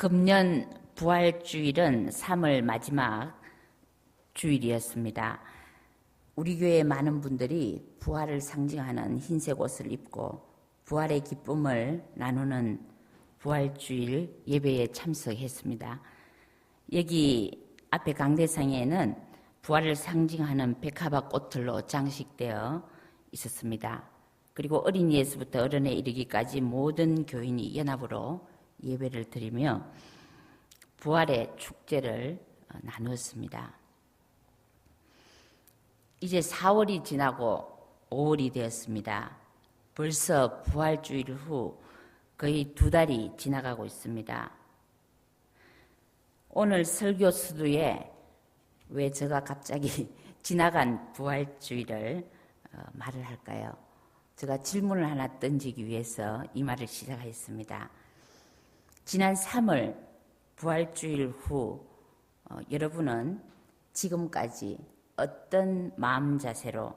금년 부활주일은 3월 마지막 주일이었습니다. 우리 교회 많은 분들이 부활을 상징하는 흰색 옷을 입고 부활의 기쁨을 나누는 부활주일 예배에 참석했습니다. 여기 앞에 강대상에는 부활을 상징하는 백합화 꽃들로 장식되어 있었습니다. 어린이에서부터 어른에 이르기까지 모든 교인이 연합으로 예배를 드리며 부활의 축제를 나누었습니다. 이제 4월이 지나고 5월이 되었습니다. 벌써 부활주일 후 거의 2달이 지나가고 있습니다. 오늘 설교 수두에 왜 제가 갑자기 지나간 부활주일을 말을 할까요? 제가 질문을 하나 던지기 위해서 이 말을 시작했습니다. 지난 3월 부활주일 후 여러분은 지금까지 어떤 마음 자세로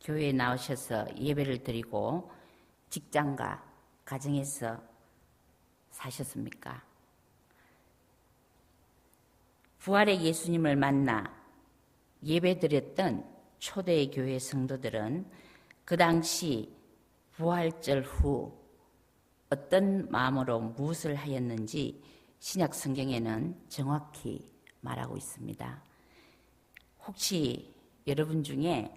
교회에 나오셔서 예배를 드리고 직장과 가정에서 사셨습니까? 부활의 예수님을 만나 예배드렸던 초대 교회 성도들은 그 당시 부활절 후 어떤 마음으로 무엇을 하였는지 신약 성경에는 정확히 말하고 있습니다. 혹시 여러분 중에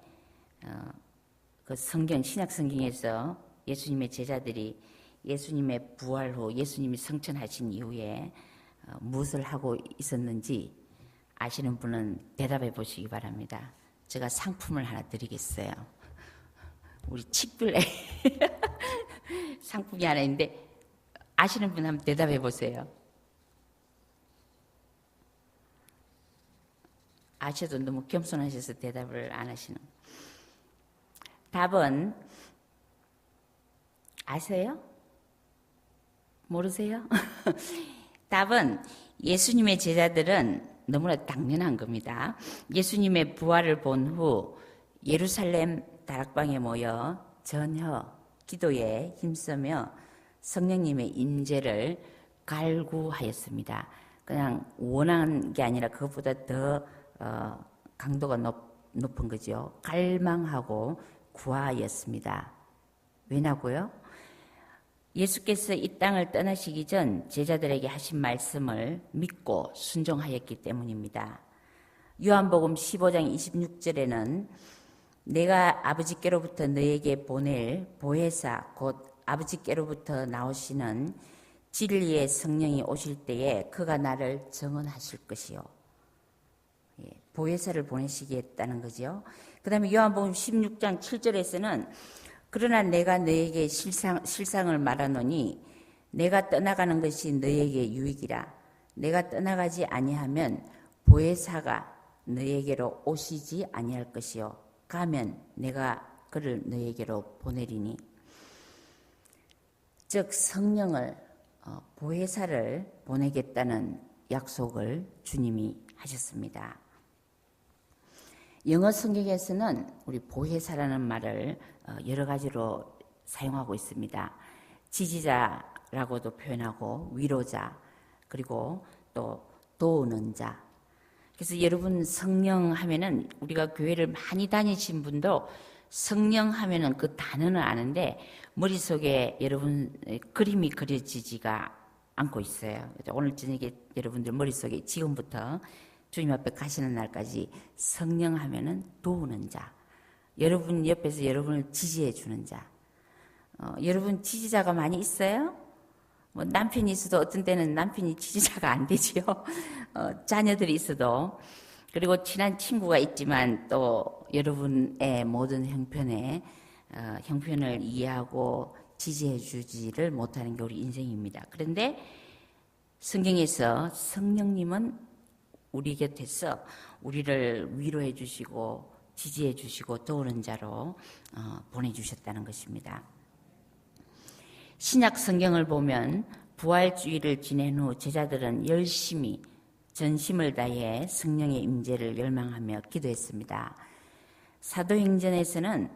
그 신약 성경에서 예수님의 제자들이 예수님의 부활 후 예수님이 성천하신 이후에 무엇을 하고 있었는지 아시는 분은 대답해 보시기 바랍니다. 제가 상품을 하나 드리겠어요. 우리 칡블레 상품이 하나 있는데 아시는 분 한번 대답해 보세요. 아셔도 너무 겸손하셔서 대답을 안 하시는. 답은 아세요? 모르세요? 답은 예수님의 제자들은 너무나 당연한 겁니다. 예수님의 부활을 본 후 예루살렘 다락방에 모여 전혀 기도에 힘쓰며 성령님의 임재를 갈구하였습니다. 그냥 원한 게 아니라 그것보다 더 강도가 높은 거죠. 갈망하고 구하였습니다. 왜냐고요? 예수께서 이 땅을 떠나시기 전 제자들에게 하신 말씀을 믿고 순종하였기 때문입니다. 요한복음 15장 26절에는 내가 아버지께로부터 너에게 보낼 보혜사 곧 아버지께로부터 나오시는 진리의 성령이 오실 때에 그가 나를 증언하실 것이요. 보혜사를 보내시겠다는 거죠. 그 다음에 요한복음 16장 7절에서는 그러나 내가 너에게 실상을 말하노니 내가 떠나가는 것이 너에게 유익이라. 내가 떠나가지 아니하면 보혜사가 너에게로 오시지 아니할 것이요. 가면 내가 그를 너에게로 보내리니. 즉 성령을 보혜사를 보내겠다는 약속을 주님이 하셨습니다. 영어 성경에서는 우리 보혜사라는 말을 여러 가지로 사용하고 있습니다. 지지자라고도 표현하고 위로자 그리고 또 도우는 자. 그래서 여러분 성령 하면은 우리가 교회를 많이 다니신 분도 성령 하면은 그 단어는 아는데 머릿속에 여러분 그림이 그려지지가 않고 있어요. 오늘 저녁에 여러분들 머릿속에 지금부터 주님 앞에 가시는 날까지 성령 하면은 도우는 자. 여러분 옆에서 여러분을 지지해 주는 자. 여러분 지지자가 많이 있어요? 뭐 남편이 있어도 어떤 때는 남편이 지지자가 안 되지요. 자녀들이 있어도. 그리고 친한 친구가 있지만 또 여러분의 모든 형편을 이해하고 지지해 주지를 못하는 게 우리 인생입니다. 그런데 성경에서 성령님은 우리 곁에서 우리를 위로해 주시고 지지해 주시고 도우는 자로 보내주셨다는 것입니다. 신약 성경을 보면 부활주일을 지낸 후 제자들은 열심히 전심을 다해 성령의 임재를 열망하며 기도했습니다. 사도행전에서는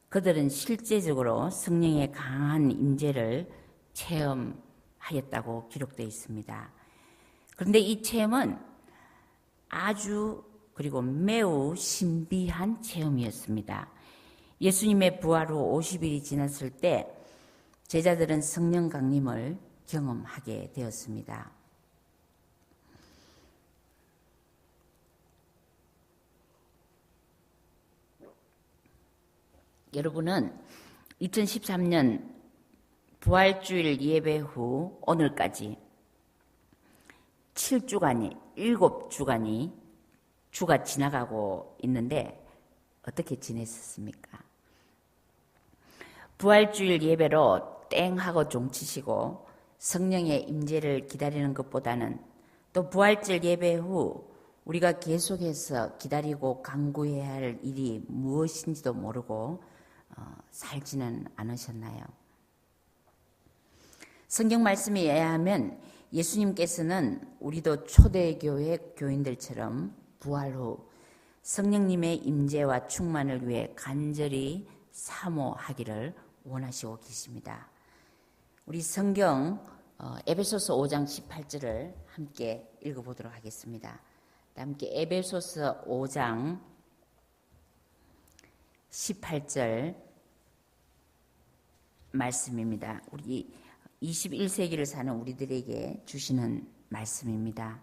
그들은 실제적으로 성령의 강한 임재를 체험하게 하였다고 기록되어 있습니다. 그런데 이 체험은 그리고 매우 신비한 체험이었습니다. 예수님의 부활 후 50일이 지났을 때 제자들은 성령 강림을 경험하게 되었습니다. 여러분은 2013년 부활주일 예배 후 오늘까지 7주간이 주가 지나가고 있는데 어떻게 지냈습니까? 부활주일 예배로 땡 하고 종치시고 성령의 임재를 기다리는 것보다는 또 부활절 예배 후 우리가 계속해서 기다리고 간구해야 할 일이 무엇인지도 모르고 살지는 않으셨나요? 성경 말씀에 의하면 예수님께서는 우리도 초대교회 교인들처럼 부활 후 성령님의 임재와 충만을 위해 간절히 사모하기를 원하시고 계십니다. 우리 성경 에베소서 5장 18절을 함께 읽어보도록 하겠습니다. 함께 에베소서 5장 18절 말씀입니다. 우리 21세기를 사는 우리들에게 주시는 말씀입니다.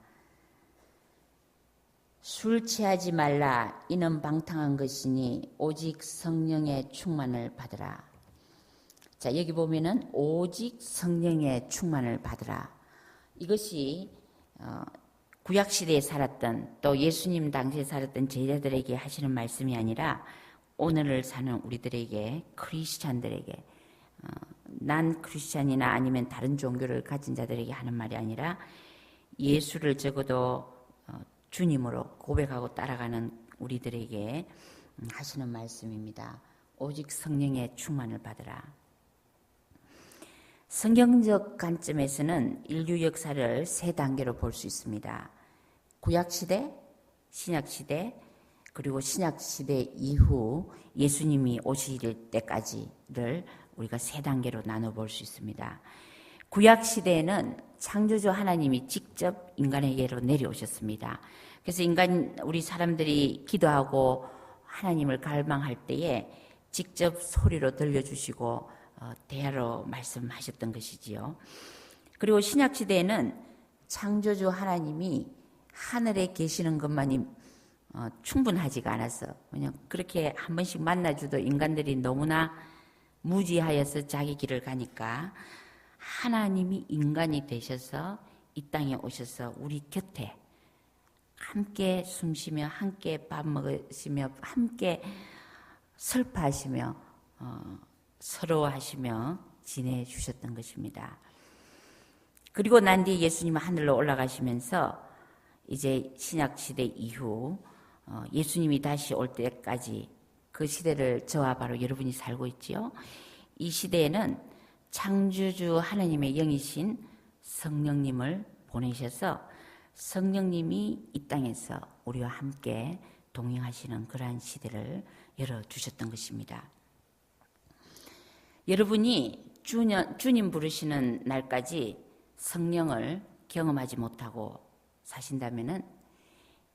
술 취하지 말라. 이는 방탕한 것이니 오직 성령의 충만을 받으라. 자, 여기 보면은 오직 성령의 충만을 받으라. 이것이 구약시대에 살았던 또 예수님 당시에 살았던 제자들에게 하시는 말씀이 아니라 오늘을 사는 우리들에게, 크리스찬들에게, 난 크리스찬이나 아니면 다른 종교를 가진 자들에게 하는 말이 아니라 예수를 적어도 주님으로 고백하고 따라가는 우리들에게 하시는 말씀입니다. 오직 성령의 충만을 받으라. 성경적 관점에서는 인류 역사를 세 단계로 볼 수 있습니다. 구약시대, 신약시대, 그리고 신약시대 이후 예수님이 오실 때까지를 우리가 세 단계로 나눠볼 수 있습니다. 구약시대에는 창조주 하나님이 직접 인간에게로 내려오셨습니다. 그래서 우리 사람들이 기도하고 하나님을 갈망할 때에 직접 소리로 들려주시고 대화로 말씀하셨던 것이지요. 그리고 신약시대에는 창조주 하나님이 하늘에 계시는 것만이 충분하지가 않아서 그냥 그렇게 한 번씩 만나줘도 인간들이 너무나 무지하여서 자기 길을 가니까 하나님이 인간이 되셔서 이 땅에 오셔서 우리 곁에 함께 숨쉬며 함께 밥 먹으시며 함께 슬퍼하시며 서러워하시며 지내주셨던 것입니다. 그리고 난 뒤에 예수님은 하늘로 올라가시면서 이제 신약시대 이후 예수님이 다시 올 때까지 그 시대를 저와 바로 여러분이 살고 있지요. 이 시대에는 창조주 하나님의 영이신 성령님을 보내셔서 성령님이 이 땅에서 우리와 함께 동행하시는 그러한 시대를 열어주셨던 것입니다. 여러분이 주님 부르시는 날까지 성령을 경험하지 못하고 사신다면은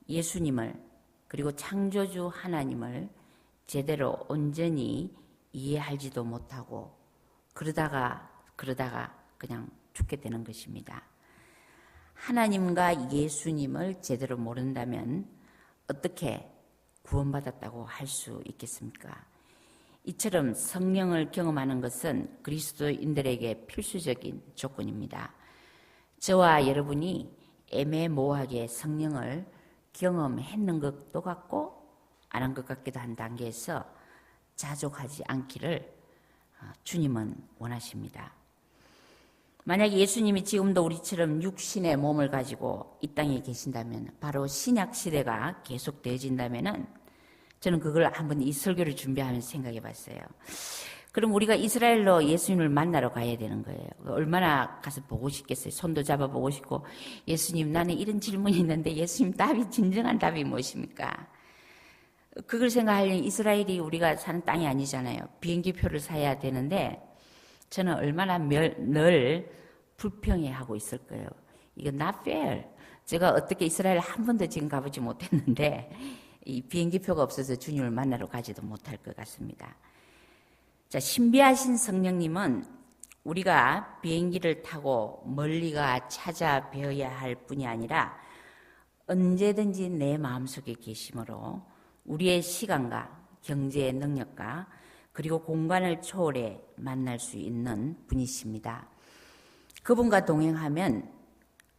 예수님을 그리고 창조주 하나님을 제대로 온전히 이해하지도 못하고 그러다가 그냥 죽게 되는 것입니다. 하나님과 예수님을 제대로 모른다면 어떻게 구원받았다고 할 수 있겠습니까? 이처럼 성령을 경험하는 것은 그리스도인들에게 필수적인 조건입니다. 저와 여러분이 애매모호하게 성령을 경험했는 것도 같고 안 한 것 같기도 한 단계에서 자족하지 않기를 주님은 원하십니다. 만약에 예수님이 지금도 우리처럼 육신의 몸을 가지고 이 땅에 계신다면 바로 신약시대가 계속되어진다면 저는 그걸 한번 이 설교를 준비하면서 생각해 봤어요. 그럼 우리가 이스라엘로 예수님을 만나러 가야 되는 거예요. 얼마나 가서 보고 싶겠어요. 손도 잡아보고 싶고 예수님 나는 이런 질문이 있는데 예수님 진정한 답이 무엇입니까? 그걸 생각하려면 이스라엘이 우리가 사는 땅이 아니잖아요. 비행기표를 사야 되는데 저는 얼마나 늘 불평해하고 있을 거예요. 이거 not fair. 제가 어떻게 이스라엘 한 번도 지금 가보지 못했는데 이 비행기표가 없어서 주님을 만나러 가지도 못할 것 같습니다. 자, 신비하신 성령님은 우리가 비행기를 타고 멀리가 찾아뵈어야 할 뿐이 아니라 언제든지 내 마음속에 계심으로 우리의 시간과 경제의 능력과 그리고 공간을 초월해 만날 수 있는 분이십니다. 그분과 동행하면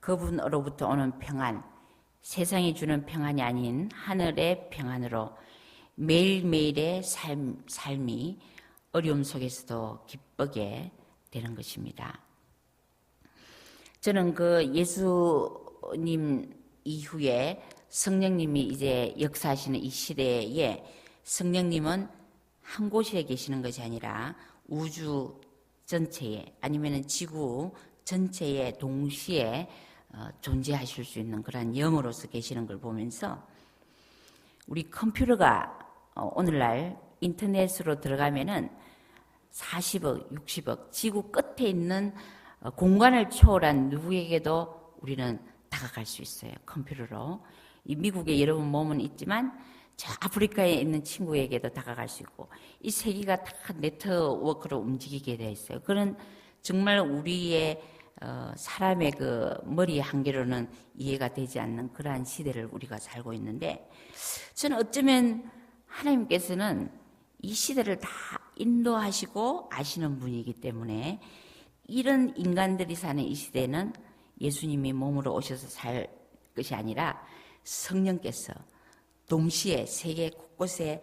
그분으로부터 오는 평안, 세상이 주는 평안이 아닌 하늘의 평안으로 매일매일의 삶이 어려움 속에서도 기쁘게 되는 것입니다. 저는 그 예수님 이후에 성령님이 이제 역사하시는 이 시대에 성령님은 한 곳에 계시는 것이 아니라 우주 전체에 아니면 지구 전체에 동시에 존재하실 수 있는 그런 영으로서 계시는 걸 보면서 우리 컴퓨터가 오늘날 인터넷으로 들어가면은 40억, 60억 지구 끝에 있는 공간을 초월한 누구에게도 우리는 다가갈 수 있어요. 컴퓨터로. 이 미국에 여러분 몸은 있지만 저 아프리카에 있는 친구에게도 다가갈 수 있고 이 세계가 다 네트워크로 움직이게 되어 있어요. 그런 정말 우리의 사람의 그 머리 한계로는 이해가 되지 않는 그러한 시대를 우리가 살고 있는데 저는 어쩌면 하나님께서는 이 시대를 다 인도하시고 아시는 분이기 때문에 이런 인간들이 사는 이 시대는 예수님이 몸으로 오셔서 살 것이 아니라 성령께서 동시에 세계 곳곳에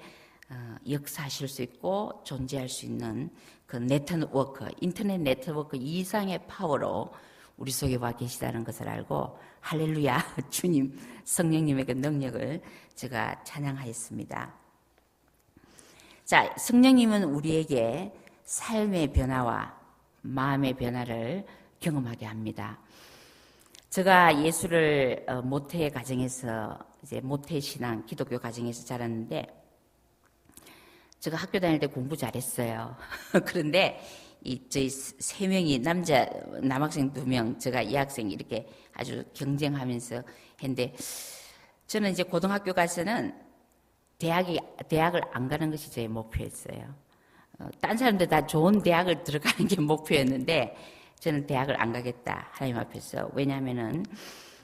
역사하실 수 있고 존재할 수 있는 그 네트워크, 인터넷 네트워크 이상의 파워로 우리 속에 와 계시다는 것을 알고 할렐루야 주님 성령님의 그 능력을 제가 찬양하였습니다. 자, 성령님은 우리에게 삶의 변화와 마음의 변화를 경험하게 합니다. 제가 예수를 모태 가정에서 이제 모태 신앙 기독교 가정에서 자랐는데 제가 학교 다닐 때 공부 잘했어요. 그런데 저희 3명이 남학생 2명, 제가 여학생 이렇게 아주 경쟁하면서 했는데 저는 이제 고등학교 가서는 대학을 안 가는 것이 제 목표였어요. 딴 사람들 다 좋은 대학을 들어가는 게 목표였는데 저는 대학을 안 가겠다 하나님 앞에서. 왜냐하면은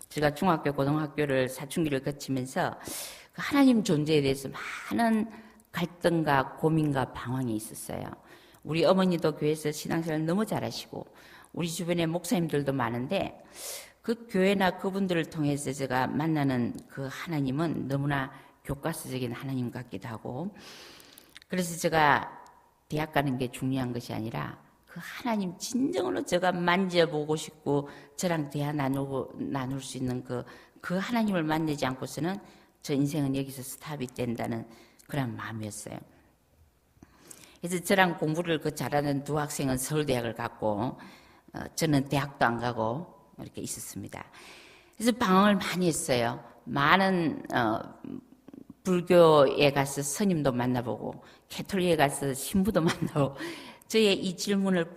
제가 중학교 고등학교를 사춘기를 거치면서 하나님 존재에 대해서 많은 갈등과 고민과 방황이 있었어요. 우리 어머니도 교회에서 신앙생활 너무 잘하시고 우리 주변에 목사님들도 많은데 그 교회나 그분들을 통해서 제가 만나는 그 하나님은 너무나 교과서적인 하나님 같기도 하고 그래서 제가 대학 가는 게 중요한 것이 아니라 그 하나님 진정으로 제가 만져보고 싶고 저랑 대화 나눌 수 있는 그 하나님을 만나지 않고서는 저 인생은 여기서 스탑이 된다는 그런 마음이었어요. 그래서 저랑 공부를 잘하는 2 학생은 서울대학을 갔고 저는 대학도 안 가고 이렇게 있었습니다. 그래서 방황을 많이 했어요. 많은 불교에 가서 스님도 만나보고 캐톨릭에 가서 신부도 만나보고 저의 이 질문을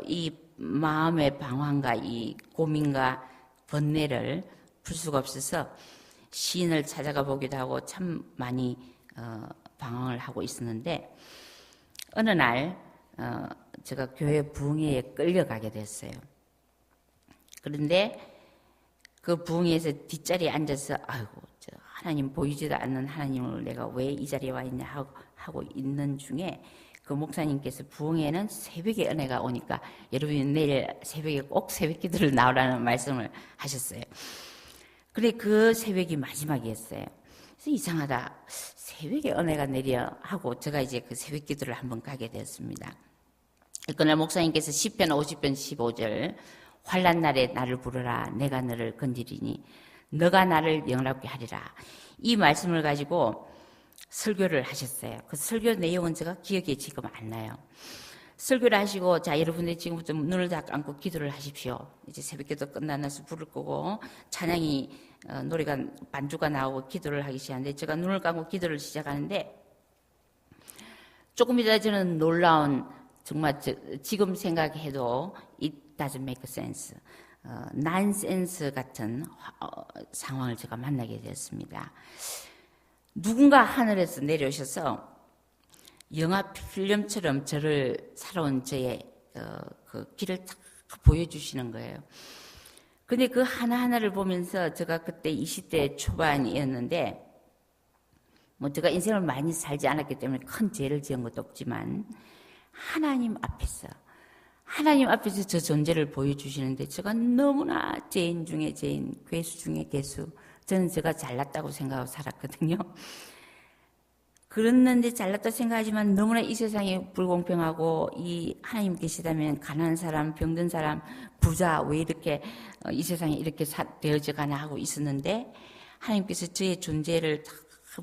이 마음의 방황과 이 고민과 번뇌를 풀 수가 없어서 시인을 찾아가 보기도 하고 참 많이 방황을 하고 있었는데 어느 날 제가 교회 부흥회에 끌려가게 됐어요. 그런데 그 부흥회에서 뒷자리에 앉아서 아이고 하나님 보이지도 않는 하나님을 내가 왜 이 자리에 와 있냐 하고 있는 중에 그 목사님께서 부흥회는 새벽에 은혜가 오니까 여러분이 내일 새벽에 꼭 새벽 기도를 나오라는 말씀을 하셨어요. 그래 그 새벽이 마지막이었어요. 그래서 이상하다. 새벽에 은혜가 내려 하고 제가 이제 그 새벽 기도를 한번 가게 되었습니다. 그날 목사님께서 시편 50편 15절 환난 날에 나를 부르라 내가 너를 건지리니 너가 나를 영랍게 하리라 이 말씀을 가지고 설교를 하셨어요. 그 설교 내용은 제가 기억이 지금 안 나요. 설교를 하시고 자 여러분들 지금부터 눈을 다 감고 기도를 하십시오. 이제 새벽기도 끝나서 부를 거고 찬양이 노래가 반주가 나오고 기도를 하기 시작하는데 제가 눈을 감고 기도를 시작하는데 조금 이따 저는 놀라운 정말 지금 생각해도 doesn't make sense. 난센스 같은 상황을 제가 만나게 되었습니다. 누군가 하늘에서 내려오셔서 영화 필름처럼 저를 살아온 저의 그 길을 딱 보여주시는 거예요. 근데 그 하나하나를 보면서 제가 그때 20대 초반이었는데 뭐 제가 인생을 많이 살지 않았기 때문에 큰 죄를 지은 것도 없지만 하나님 앞에서 저 존재를 보여주시는데 제가 너무나 죄인 중에 죄인, 괴수 중에 괴수, 저는 제가 잘났다고 생각하고 살았거든요. 그랬는데 잘났다 생각하지만 너무나 이 세상이 불공평하고 이 하나님 계시다면 가난한 사람, 병든 사람, 부자 왜 이렇게 이 세상에 이렇게 되어져 가나 하고 있었는데 하나님께서 저의 존재를 다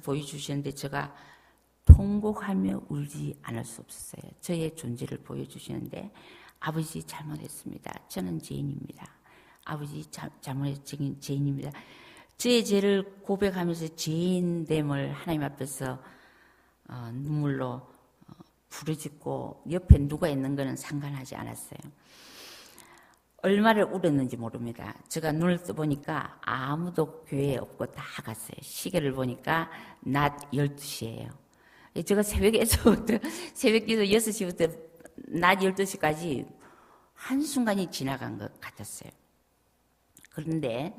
보여주시는데 제가 통곡하며 울지 않을 수 없었어요. 저의 존재를 보여주시는데 아버지 잘못했습니다. 저는 죄인입니다. 아버지 잘못했던 죄인입니다. 저의 죄를 고백하면서 죄인됨을 하나님 앞에서 눈물로 부르짖고 옆에 누가 있는 거는 상관하지 않았어요. 얼마를 울었는지 모릅니다. 제가 눈을 떠보니까 아무도 교회에 없고 다 갔어요. 시계를 보니까 낮 12시예요. 제가 새벽기도 6시부터 낮 12시까지 한순간이 지나간 것 같았어요. 그런데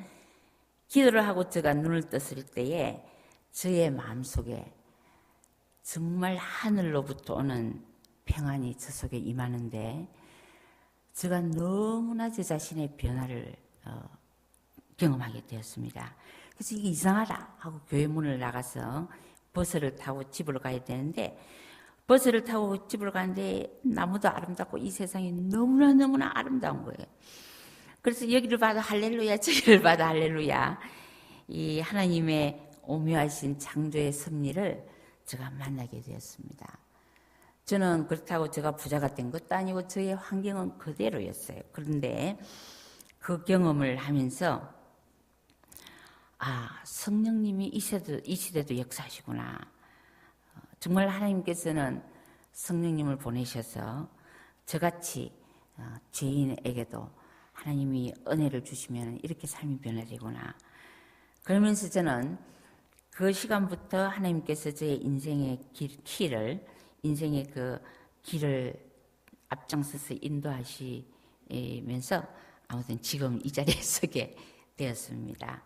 기도를 하고 제가 눈을 떴을 때에 저의 마음속에 정말 하늘로부터 오는 평안이 저 속에 임하는데 제가 너무나 제 자신의 변화를 경험하게 되었습니다. 그래서 이게 이상하다 하고 교회 문을 나가서 버스를 타고 집으로 가야 되는데 버스를 타고 집으로 가는데 나무도 아름답고 이 세상이 너무나 아름다운 거예요. 그래서 여기를 봐도 할렐루야, 저기를 봐도 할렐루야. 이 하나님의 오묘하신 창조의 섭리를 제가 만나게 되었습니다. 저는 그렇다고 제가 부자가 된 것도 아니고 저의 환경은 그대로였어요. 그런데 그 경험을 하면서 성령님이 이 시대도 역사하시구나. 정말 하나님께서는 성령님을 보내셔서 저같이 죄인에게도 하나님이 은혜를 주시면 이렇게 삶이 변화되구나. 그러면서 저는 그 시간부터 하나님께서 저의 인생의 인생의 그 길을 앞장서서 인도하시면서 아무튼 지금 이 자리에 서게 되었습니다.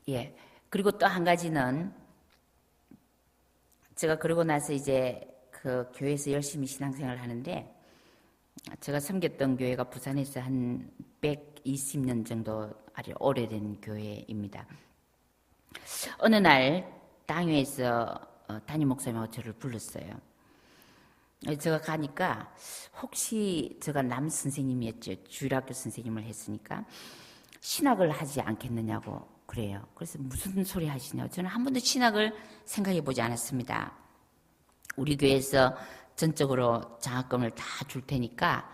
예. 그리고 또 한 가지는 제가 그러고 나서 이제 그 교회에서 열심히 신앙생활을 하는데 제가 섬겼던 교회가 부산에서 한 120년 정도 아주 오래된 교회입니다. 어느 날 당회에서 담임 목사님하고 저를 불렀어요. 제가 가니까 혹시 제가 남 선생님이었죠. 주일학교 선생님을 했으니까 신학을 하지 않겠느냐고 그래요. 그래서 무슨 소리 하시냐고. 저는 한 번도 신학을 생각해 보지 않았습니다. 우리 교회에서 전적으로 장학금을 다 줄 테니까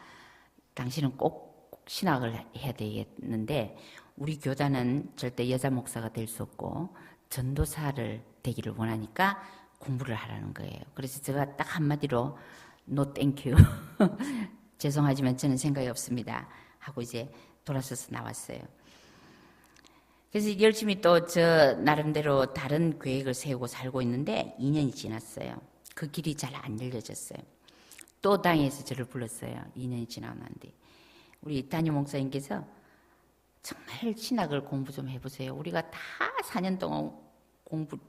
당신은 꼭 신학을 해야 되겠는데 우리 교단은 절대 여자 목사가 될 수 없고 전도사를 되기를 원하니까 공부를 하라는 거예요. 그래서 제가 딱 한마디로 No thank you. 죄송하지만 저는 생각이 없습니다. 하고 이제 돌아서서 나왔어요. 그래서 열심히 또 저 나름대로 다른 계획을 세우고 살고 있는데 2년이 지났어요. 그 길이 잘 안 열려졌어요. 또 당에서 저를 불렀어요. 2년이 지나고 난뒤 우리 담임 목사님께서 정말 신학을 공부 좀 해보세요. 우리가 다 4년 동안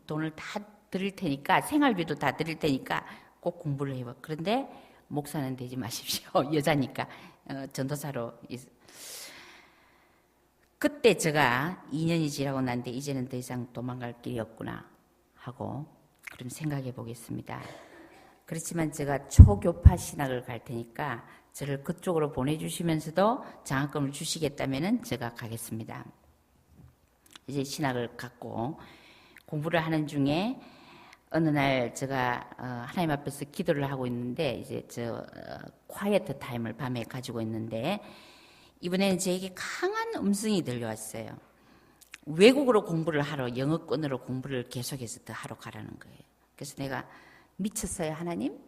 돈을 다 드릴 테니까 생활비도 다 드릴 테니까 꼭 공부를 해봐. 그런데 목사는 되지 마십시오. 여자니까 전도사로. 그때 제가 2년이 지나고 난데 이제는 더 이상 도망갈 길이 없구나 하고 그럼 생각해 보겠습니다. 그렇지만 제가 초교파 신학을 갈 테니까 저를 그쪽으로 보내주시면서도 장학금을 주시겠다면 제가 가겠습니다. 이제 신학을 갖고 공부를 하는 중에 어느 날 제가 하나님 앞에서 기도를 하고 있는데 이제 콰이어트 타임을 밤에 가지고 있는데 이번에는 저에게 강한 음성이 들려왔어요. 외국어로 공부를 하러 영어권으로 공부를 계속해서 더 하러 가라는 거예요. 그래서 내가 미쳤어요, 하나님?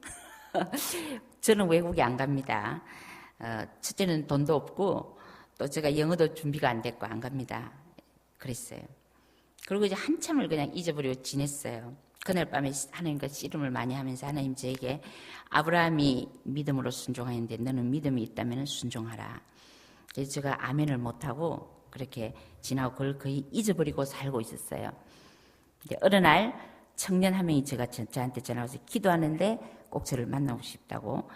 저는 외국에 안 갑니다. 첫째는 돈도 없고 또 제가 영어도 준비가 안 됐고 안 갑니다. 그랬어요. 그리고 이제 한참을 그냥 잊어버리고 지냈어요. 그날 밤에 하나님과 씨름을 많이 하면서 하나님 저에게 아브라함이 믿음으로 순종하는데 너는 믿음이 있다면 순종하라. 그래서 제가 아멘을 못하고 그렇게 지나고 그걸 거의 잊어버리고 살고 있었어요. 근데 어느 날 청년 한 명이 저한테 전화 와서 기도하는데 꼭 저를 만나고 싶다고.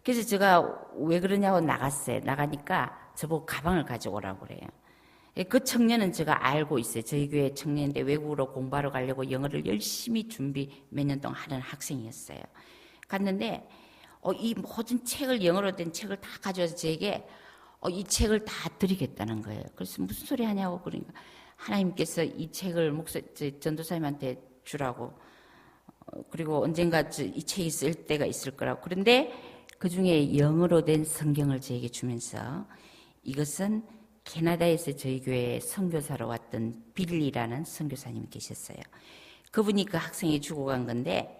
그래서 제가 왜 그러냐고 나갔어요. 나가니까 저보고 가방을 가져오라고 그래요. 그 청년은 제가 알고 있어요. 저희 교회 청년인데 외국으로 공부하러 가려고 영어를 열심히 준비 몇 년 동안 하는 학생이었어요. 갔는데 이 모든 책을 영어로 된 책을 다 가져와서 저에게 이 책을 다 드리겠다는 거예요. 그래서 무슨 소리 하냐고 그러니까 하나님께서 이 책을 전도사님한테 주라고 그리고 언젠가 이 책이 쓸 때가 있을 거라고. 그런데 그 중에 영어로 된 성경을 저에게 주면서 이것은 캐나다에서 저희 교회에 선교사로 왔던 빌리라는 선교사님이 계셨어요. 그분이 그 학생이 주고 간 건데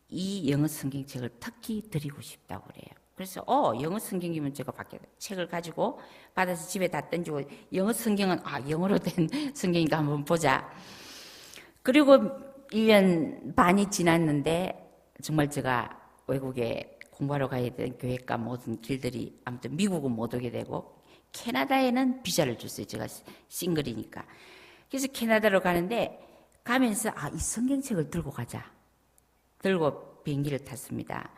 이 영어 성경책을 특히 드리고 싶다고 그래요. 그래서 영어 성경이면 제가 밖에 책을 가지고 받아서 집에 다 던지고 영어 성경은 영어로 된 성경인가 한번 보자. 그리고 1년 반이 지났는데 정말 제가 외국에 공부하러 가야 되는 교회과 모든 길들이 아무튼 미국은 못 오게 되고 캐나다에는 비자를 줬어요. 제가 싱글이니까. 그래서 캐나다로 가는데 가면서 이 성경책을 들고 가자. 들고 비행기를 탔습니다.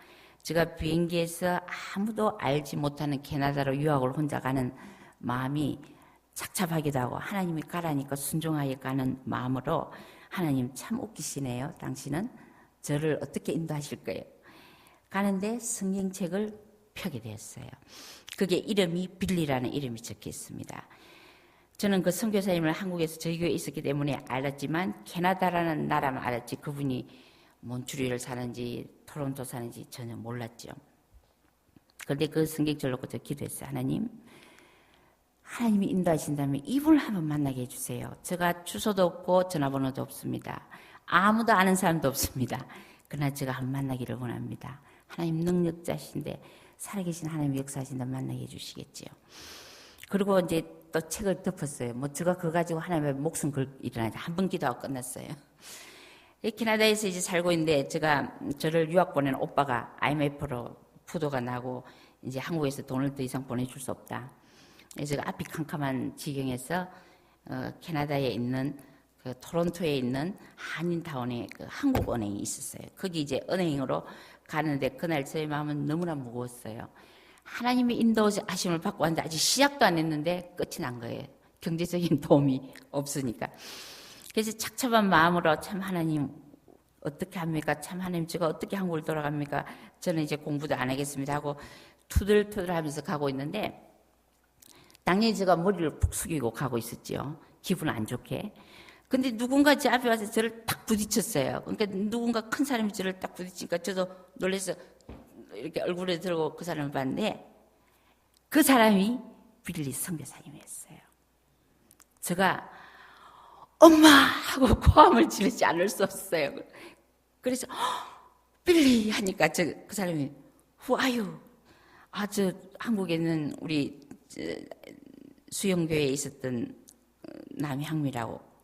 제가 비행기에서 아무도 알지 못하는 캐나다로 유학을 혼자 가는 마음이 착잡하기도 하고 하나님이 가라니까 순종하여 가는 마음으로 하나님 참 웃기시네요. 당신은 저를 어떻게 인도하실 거예요. 가는데 성경책을 펴게 되었어요. 그게 이름이 빌리라는 이름이 적혀 있습니다. 저는 그 선교사님을 한국에서 저희 교회에 있었기 때문에 알았지만 캐나다라는 나라만 알았지 그분이 몬트리올 사는지 토론토 사는지 전혀 몰랐죠. 그런데 그 성경책을 놓고 저 기도했어요. 하나님이 인도하신다면 이분을 한번 만나게 해주세요. 제가 주소도 없고 전화번호도 없습니다. 아무도 아는 사람도 없습니다. 그러나 제가 한번 만나기를 원합니다. 하나님 능력자신데 살아계신 하나님 역사하신다 만나게 해주시겠지요. 그리고 이제 또 책을 덮었어요. 제가 그거 가지고 하나님의 목숨 걸 일어나자. 한 번 기도하고 끝났어요. 캐나다에서 이제 살고 있는데 저를 유학 보낸 오빠가 IMF로 부도가 나고 이제 한국에서 돈을 더 이상 보내줄 수 없다. 제가 앞이 캄캄한 지경에서 캐나다에 있는 그 토론토에 있는 한인타운에 그 한국은행이 있었어요. 거기 이제 은행으로 가는데 그날 저의 마음은 너무나 무거웠어요. 하나님의 인도하심을 받고 왔는데 아직 시작도 안 했는데 끝이 난 거예요. 경제적인 도움이 없으니까. 그래서 착잡한 마음으로 참 하나님 어떻게 합니까? 참 하나님 제가 어떻게 한국을 돌아갑니까? 저는 이제 공부도 안 하겠습니다 하고 투덜투덜 하면서 가고 있는데 당연히 제가 머리를 푹 숙이고 가고 있었죠. 기분 안 좋게. 근데 누군가 제 앞에 와서 저를 딱 부딪혔어요. 그러니까 누군가 큰 사람이 저를 딱 부딪히니까 저도 놀라서 이렇게 얼굴에 들고 그 사람을 봤는데 그 사람이 빌리 선교사님이었어요. 제가 엄마 하고 고함을 지르지 않을 수 없어요. 그래서 빌리 하니까 그 사람이 Who are you? 저 한국에는 우리 수영교회에 있었던 남향미라고.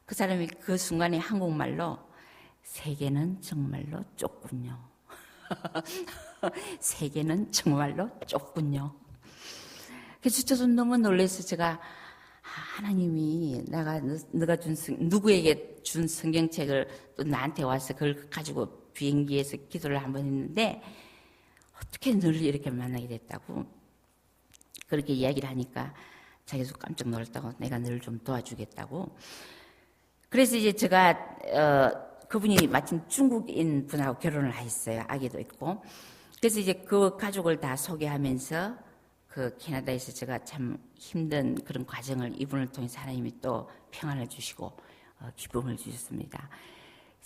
그 사람이 그 순간에 한국말로 세계는 정말로 좁군요. 세계는 정말로 좁군요. 그래서 저도 너무 놀라서 제가 하나님이 너가 누구에게 준 성경책을 또 나한테 와서 그걸 가지고 비행기에서 기도를 한번 했는데 어떻게 너를 이렇게 만나게 됐다고 그렇게 이야기를 하니까 자기도 깜짝 놀랐다고 내가 너를 좀 도와주겠다고. 그래서 이제 제가 그분이 마침 중국인 분하고 결혼을 했어요. 아기도 있고. 그래서 이제 그 가족을 다 소개하면서 그 캐나다에서 제가 참 힘든 그런 과정을 이분을 통해서 하나님이 또 평안을 주시고 기쁨을 주셨습니다.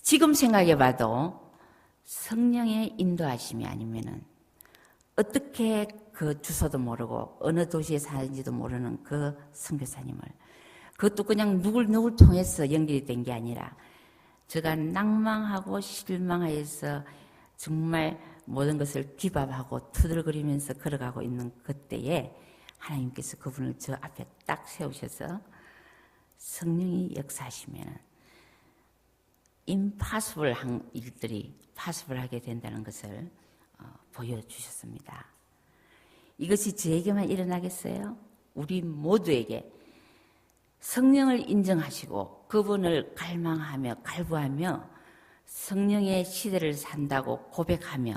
지금 생각해봐도 성령의 인도하심이 아니면은 어떻게 그 주소도 모르고 어느 도시에 사는지도 모르는 그 선교사님을 그것도 그냥 누굴 통해서 연결이 된 게 아니라 제가 낭망하고 실망하여서 정말 모든 것을 기밥하고 투덜거리면서 걸어가고 있는 그때에 하나님께서 그분을 저 앞에 딱 세우셔서 성령이 역사하시면 임파서블 한 일들이 파서블하게 된다는 것을 보여주셨습니다. 이것이 저에게만 일어나겠어요? 우리 모두에게 성령을 인정하시고 그분을 갈망하며 갈구하며 성령의 시대를 산다고 고백하며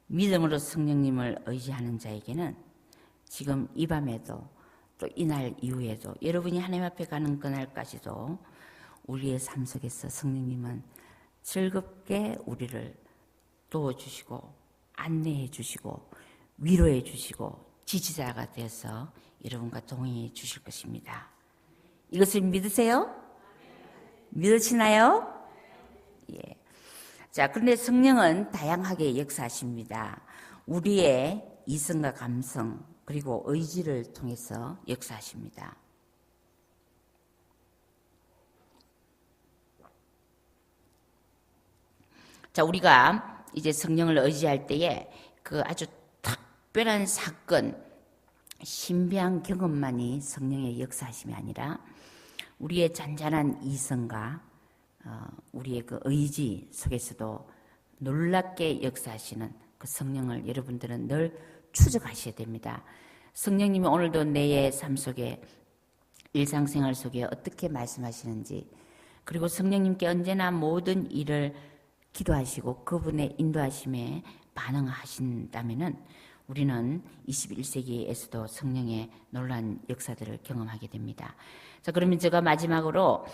믿음으로 성령님을 의지하는 자에게는 지금 이 밤에도 또 이날 이후에도 여러분이 하나님 앞에 가는 그날까지도 우리의 삶 속에서 성령님은 즐겁게 우리를 도와주시고 안내해 주시고 위로해 주시고 지지자가 되어서 여러분과 동행해 주실 것입니다. 이것을 믿으세요? 믿으시나요? 예. 자, 그런데 성령은 다양하게 역사하십니다. 우리의 이성과 감성 그리고 의지를 통해서 역사하십니다. 자, 우리가 이제 성령을 의지할 때에 그 아주 특별한 사건, 신비한 경험만이 성령의 역사하심이 아니라 우리의 잔잔한 이성과 우리의 그 의지 속에서도 놀랍게 역사하시는 그 성령을 여러분들은 늘 추적하셔야 됩니다. 성령님이 오늘도 내 삶 속에 일상생활 속에 어떻게 말씀하시는지 그리고 성령님께 언제나 모든 일을 기도하시고 그분의 인도하심에 반응하신다면은 우리는 21세기에서도 성령의 놀라운 역사들을 경험하게 됩니다. 자, 그러면 제가 마지막으로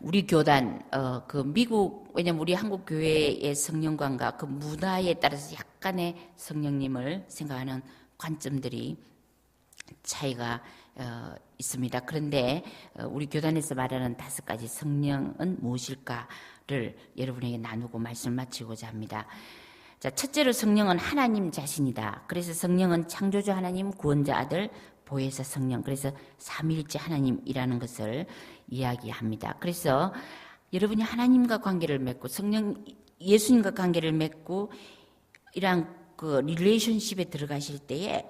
우리 교단, 그 미국, 왜냐면 우리 한국 교회의 성령관과 그 문화에 따라서 약간의 성령님을 생각하는 관점들이 차이가 있습니다. 그런데 우리 교단에서 말하는 5가지 성령은 무엇일까를 여러분에게 나누고 말씀을 마치고자 합니다. 자, 첫째로 성령은 하나님 자신이다. 그래서 성령은 창조주 하나님, 구원자 아들, 보혜사 성령. 그래서 삼위일체 하나님이라는 것을 이야기합니다. 그래서 여러분이 하나님과 관계를 맺고 예수님과 관계를 맺고 이러한 그 릴레이션십에 들어가실 때에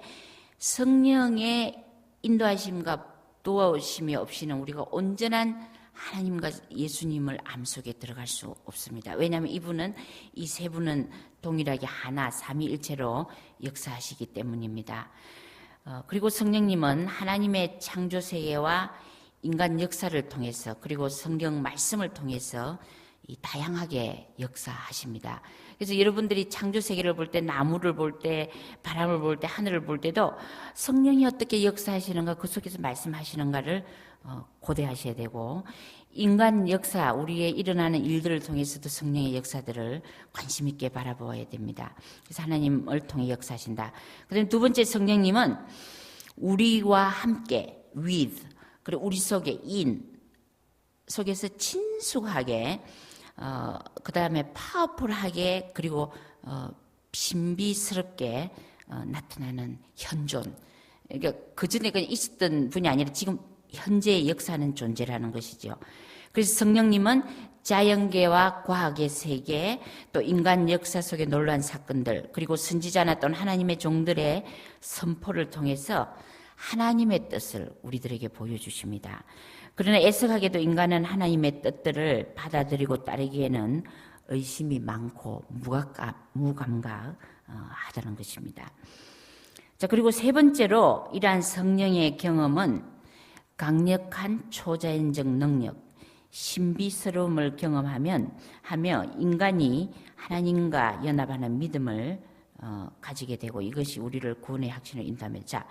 성령의 인도하심과 도와오심이 없이는 우리가 온전한 하나님과 예수님을 암 속에 들어갈 수 없습니다. 왜냐하면 이분은 이 세 분은 동일하게 하나 삼위일체로 역사하시기 때문입니다. 그리고 성령님은 하나님의 창조 세계와 인간 역사를 통해서 그리고 성경 말씀을 통해서 다양하게 역사하십니다. 그래서 여러분들이 창조 세계를 볼 때 나무를 볼 때 바람을 볼 때 하늘을 볼 때도 성령이 어떻게 역사하시는가 그 속에서 말씀하시는가를 고대하셔야 되고 인간 역사 우리의 일어나는 일들을 통해서도 성령의 역사들을 관심 있게 바라보아야 됩니다. 그래서 하나님을 통해 역사하신다. 그다음에 두 번째 성령님은 우리와 함께 with 그리고 우리 속에 in 속에서 친숙하게 그 다음에 파워풀하게 그리고 신비스럽게 나타나는 현존. 그러니까 그 전에 그냥 있었던 분이 아니라 지금 현재 역사하는 존재라는 것이죠. 그래서 성령님은 자연계와 과학의 세계, 또 인간 역사 속의 놀라운 사건들, 그리고 선지자나 또는 하나님의 종들의 선포를 통해서 하나님의 뜻을 우리들에게 보여주십니다. 그러나 애석하게도 인간은 하나님의 뜻들을 받아들이고 따르기에는 의심이 많고 무감각하다는 것입니다. 자, 그리고 세 번째로 이러한 성령의 경험은 강력한 초자연적 능력, 신비스러움을 경험하며 인간이 하나님과 연합하는 믿음을 가지게 되고 이것이 우리를 구원의 확신을 인도하며 자,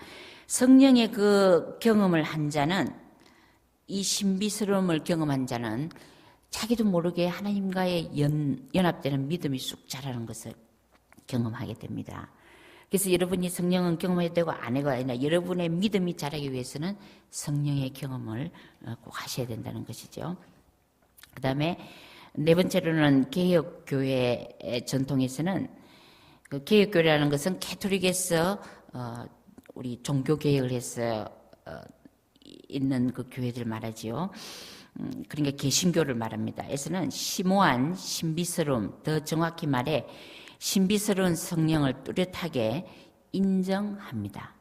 성령의 그 경험을 한 자는 이 신비스러움을 경험한 자는 자기도 모르게 하나님과의 연합되는 믿음이 쑥 자라는 것을 경험하게 됩니다. 그래서 여러분이 성령은 경험해야 되고 안 해가 아니라 여러분의 믿음이 자라기 위해서는 성령의 경험을 꼭 하셔야 된다는 것이죠. 그 다음에 네 번째로는 개혁교회의 전통에서는 그 개혁교회라는 것은 캐톨릭에서 우리 종교개혁을 해서 있는 그 교회들 말하지요. 그러니까 개신교를 말합니다. 에서는 심오한 신비스러움, 더 정확히 말해 신비스러운 성령을 뚜렷하게 인정합니다.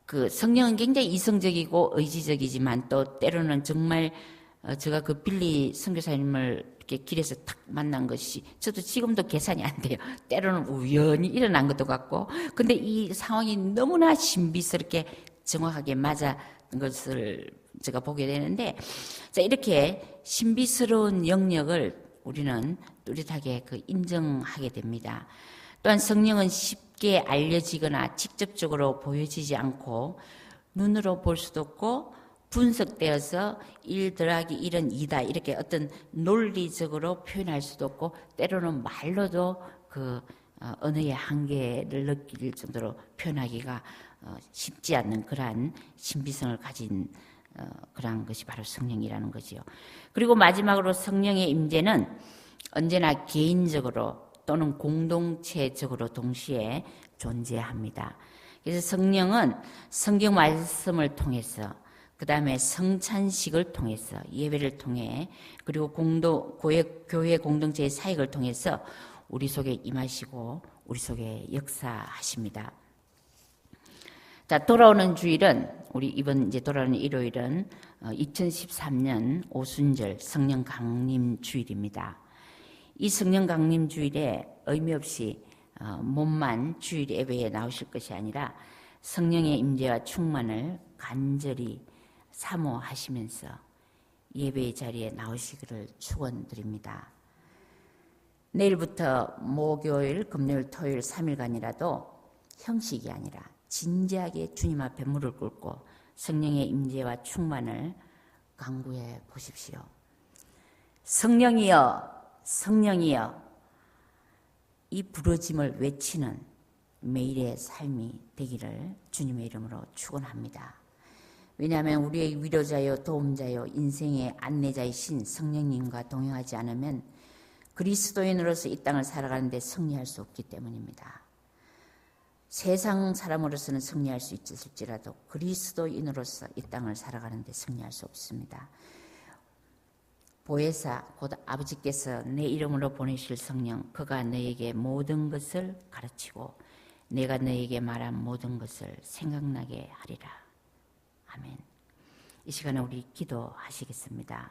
그 성령은 굉장히 이성적이고 의지적이지만 또 때로는 정말 제가 그 빌리 선교사님을 이렇게 길에서 탁 만난 것이 저도 지금도 계산이 안 돼요. 때로는 우연히 일어난 것도 같고, 근데 이 상황이 너무나 신비스럽게 정확하게 맞아 것을 제가 보게 되는데, 자, 이렇게 신비스러운 영역을 우리는 뚜렷하게 그 인정하게 됩니다. 또한 성령은 쉽게 알려지거나 직접적으로 보여지지 않고 눈으로 볼 수도 없고 분석되어서 1 더하기 1은 2다 이렇게 어떤 논리적으로 표현할 수도 없고 때로는 말로도 그 언어의 한계를 느낄 정도로 표현하기가 쉽지 않는 그러한 신비성을 가진 그러한 것이 바로 성령이라는 거지요. 그리고 마지막으로 성령의 임재는 언제나 개인적으로 또는 공동체적으로 동시에 존재합니다. 그래서 성령은 성경 말씀을 통해서 그 다음에 성찬식을 통해서 예배를 통해 그리고 교회 공동체의 사역을 통해서 우리 속에 임하시고 우리 속에 역사하십니다. 자, 돌아오는 주일은 우리 이번 이제 돌아오는 일요일은 2013년 오순절 성령 강림 주일입니다. 이 성령 강림 주일에 의미 없이 몸만 주일 예배에 나오실 것이 아니라 성령의 임재와 충만을 간절히 사모하시면서 예배의 자리에 나오시기를 축원드립니다. 내일부터 목요일, 금요일, 토요일 3일간이라도 형식이 아니라 진지하게 주님 앞에 무릎 꿇고 성령의 임재와 충만을 간구해 보십시오. 성령이여, 성령이여, 이 부르짐을 외치는 매일의 삶이 되기를 주님의 이름으로 축원합니다. 왜냐하면 우리의 위로자요 도움자요 인생의 안내자이신 성령님과 동행하지 않으면 그리스도인으로서 이 땅을 살아가는데 승리할 수 없기 때문입니다. 세상 사람으로서는 승리할 수 있을지라도 그리스도인으로서 이 땅을 살아가는데 승리할 수 없습니다. 보혜사 곧 아버지께서 내 이름으로 보내실 성령, 그가 너에게 모든 것을 가르치고 내가 너에게 말한 모든 것을 생각나게 하리라. 아멘. 이 시간에 우리 기도하시겠습니다.